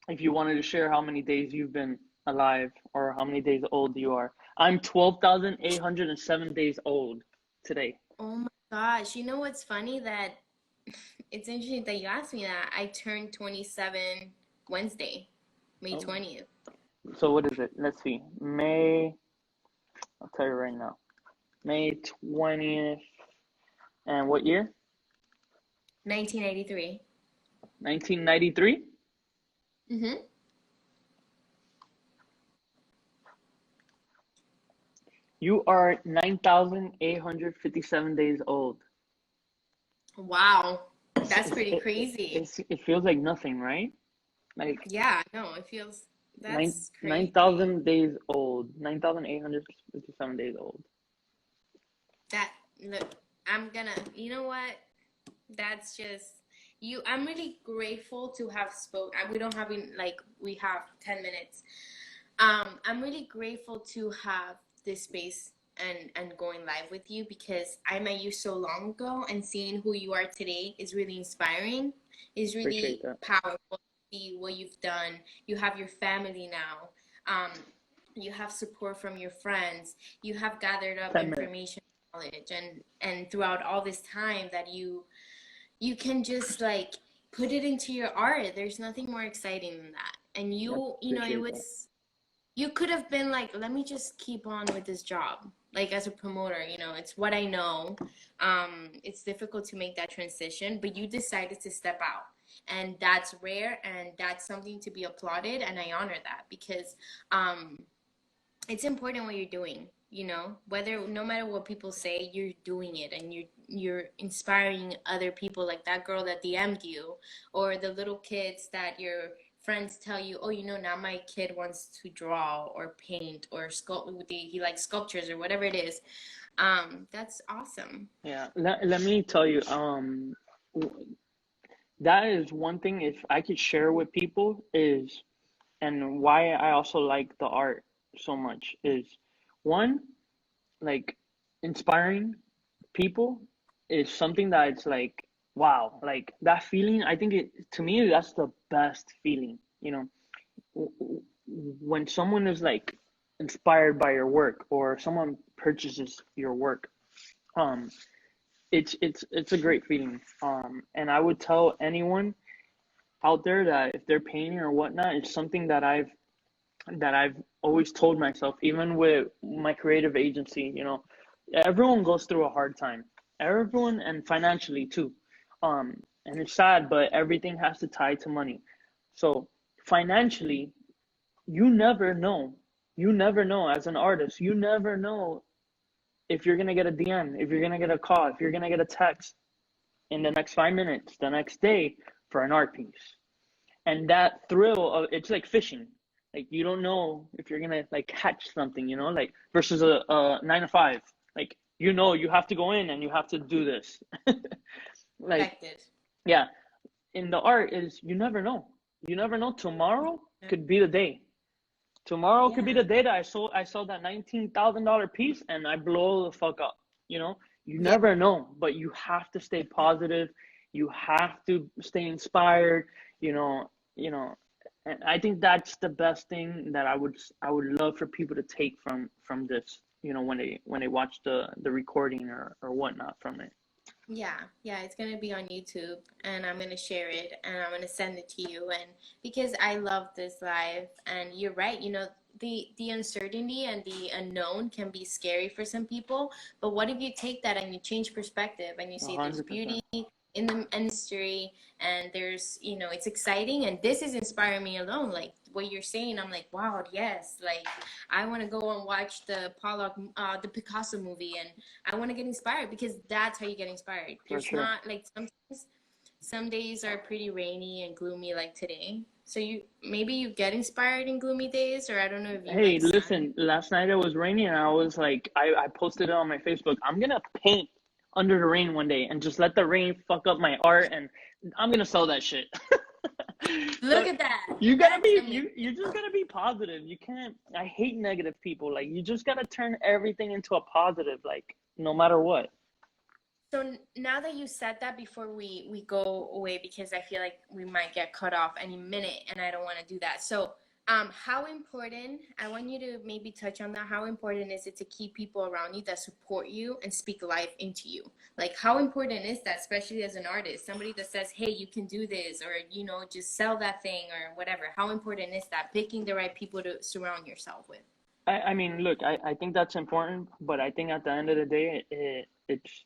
if you wanted to share how many days you've been alive or how many days old you are. I'm 12,807 days old today. Oh my gosh. You know what's funny that it's interesting that you asked me that. I turned 27 Wednesday, May Oh, 20th. so what is it? Let's see. I'll tell you right now. May 20th. And what year? 1983. 1993? Mm-hmm. You are 9,857 days old. Wow. It's, That's it's, pretty it, crazy. it feels like nothing, right? Like Yeah, no, it feels nine that's nine crazy. thousand days old. 9,857 days old. That look, I'm gonna, you know what? That's just you. I'm really grateful to have spoke. We don't have like we have 10 minutes. I'm really grateful to have this space and going live with you because I met you so long ago and seeing who you are today is really inspiring. Is Appreciate really that. powerful. see what you've done. You have your family now. You have support from your friends. You have gathered up 10 minutes. information, knowledge, and throughout all this time that you can just like put it into your art. There's nothing more exciting than that. And I you know, it appreciate that. was, you could have been like, let me just keep on with this job. Like as a promoter, you know, it's what I know. It's difficult to make that transition, but you decided to step out. And that's rare and that's something to be applauded. And I honor that because it's important what you're doing, you know, whether no matter what people say, you're doing it and you're inspiring other people, like that girl that DM'd you, or the little kids that your friends tell you, oh, you know, now my kid wants to draw or paint or sculpt, he likes sculptures or whatever it is. That's awesome. Yeah, let me tell you, that is one thing if I could share with people is, and why I also like the art so much is, one, like inspiring people is something that it's like, wow, like that feeling. I think it, to me, that's the best feeling, you know, when someone is like inspired by your work or someone purchases your work. Um, it's a great feeling. And I would tell anyone out there that if they're painting or whatnot, it's something that I've always told myself, even with my creative agency, you know, everyone goes through a hard time. Everyone, and financially too. And it's sad, but everything has to tie to money. So financially, you never know. You never know as an artist. You never know if you're gonna get a DM, if you're gonna get a call, if you're gonna get a text in the next 5 minutes, the next day for an art piece. And that thrill of it's like fishing. Like you don't know if you're gonna like catch something, you know, like versus a 9 to 5. Like you know you have to go in and you have to do this. Like Affected. yeah, in the art is you never know. You never know. Tomorrow could be the day. Tomorrow could be Yeah. the day that I sold that $19,000 piece and I blow the fuck up. You know, you Yeah. never know, but you have to stay positive. You have to stay inspired. You know, you know, and I think that's the best thing that I would love for people to take from this. You know, when they watch the recording or whatnot from it. Yeah, yeah, it's gonna be on YouTube and I'm gonna share it and I'm gonna send it to you, and because I love this live and you're right, you know, the uncertainty and the unknown can be scary for some people, but what if you take that and you change perspective and you A see there's hundred percent. beauty in the industry and there's, you know, it's exciting and this is inspiring me alone, like what you're saying, I'm like, wow, yes, like I want to go and watch the Pollock, the Picasso movie, and I want to get inspired because that's how you get inspired. For There's sure. not like sometimes some days are pretty rainy and gloomy like today. So you maybe you get inspired in gloomy days, or I don't know if you Hey, like sun. listen, last night it was raining and I was like, I posted it on my Facebook. I'm gonna paint under the rain one day and just let the rain fuck up my art and I'm gonna sell that shit. So Look at that. you gotta That's be amazing. you just gotta be positive. You can't I hate negative people. Like you just gotta turn everything into a positive, like no matter what. So now that you said that, before we go away, because I feel like we might get cut off any minute, and I don't want to do that. So, how important? I want you to maybe touch on that. How important is it to keep people around you that support you and speak life into you? Like, how important is that, especially as an artist? Somebody that says, "Hey, you can do this," or you know, just sell that thing or whatever. How important is that? Picking the right people to surround yourself with. I mean, look, I think that's important, but I think at the end of the day, it's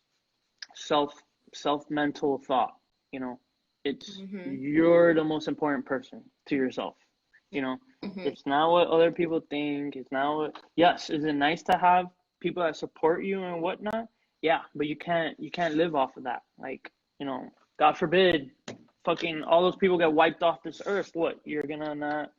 self self mental thought, you know. It's Mm-hmm. you're the most important person to yourself, you know. Mm-hmm. It's not what other people think. It's not what, yes, is it nice to have people that support you and whatnot? Yeah, but you can't live off of that. Like, you know, god forbid fucking all those people get wiped off this earth, what, you're not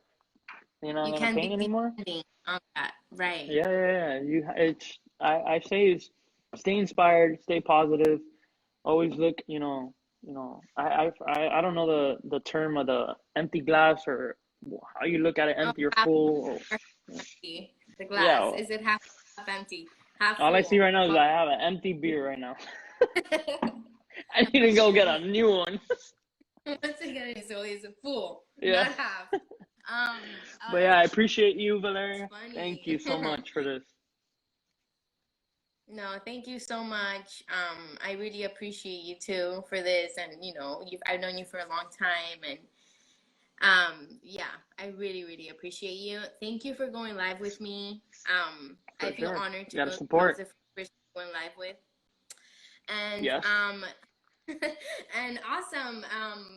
You gonna can paint be anymore? depending on that, right? Yeah. It's I say is stay inspired, stay positive, always look, I don't know the term of the empty glass or how you look at it, Oh, empty or half full. Or, empty. The yeah, glass. Is it half empty? Half all I see full. right now is Well, I have an empty beer right now. I need to go get a new one. Once again, he's a fool, Yeah. not half. Um, But yeah, I it's appreciate you, Valeria. Thank you funny. so much for this. No, thank you so much. I really appreciate you too for this, and I've known you for a long time, and yeah, I really, really appreciate you. Thank you for going live with me. I For feel sure. honored You to gotta know that I was support. the first person going live with, and Yes. and awesome.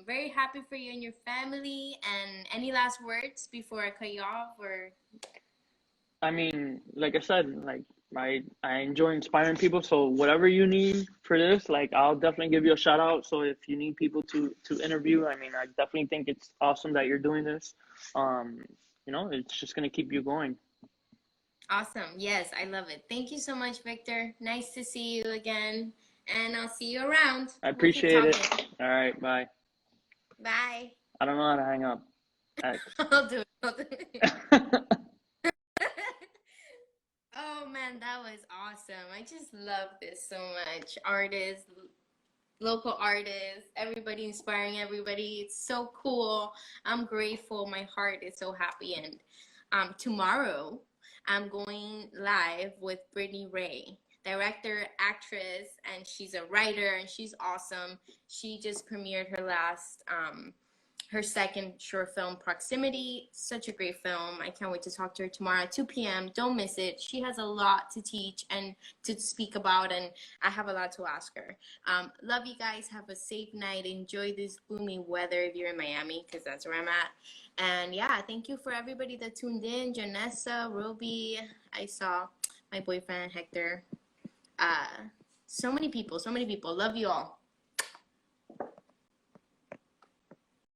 Very happy for you and your family. And any last words before I cut you off, or I mean, like I said, like I enjoy inspiring people. So whatever you need for this, like I'll definitely give you a shout out. So if you need people to interview, I mean, I definitely think it's awesome that you're doing this. Um, it's just gonna keep you going. awesome. Yes, I love it. Thank you so much, Victor. Nice to see you again. And I'll see you around. I We'll keep appreciate it. talking. All right, bye. Bye. I don't know how to hang up. X. I'll do it. I'll do it. Oh man, that was awesome. I just love this so much. Artists, local artists, everybody inspiring everybody. It's so cool. I'm grateful. My heart is so happy. And tomorrow, I'm going live with Brittany Ray, director, actress, and she's a writer, and she's awesome. She just premiered her second short film, Proximity. Such a great film. I can't wait to talk to her tomorrow at 2 p.m. Don't miss it. She has a lot to teach and to speak about, and I have a lot to ask her. Love you guys. Have a safe night. Enjoy this gloomy weather if you're in Miami, because that's where I'm at. And yeah, thank you for everybody that tuned in. Janessa, Ruby, I saw my boyfriend, Hector. Uh, so many people, so many people. Love you all.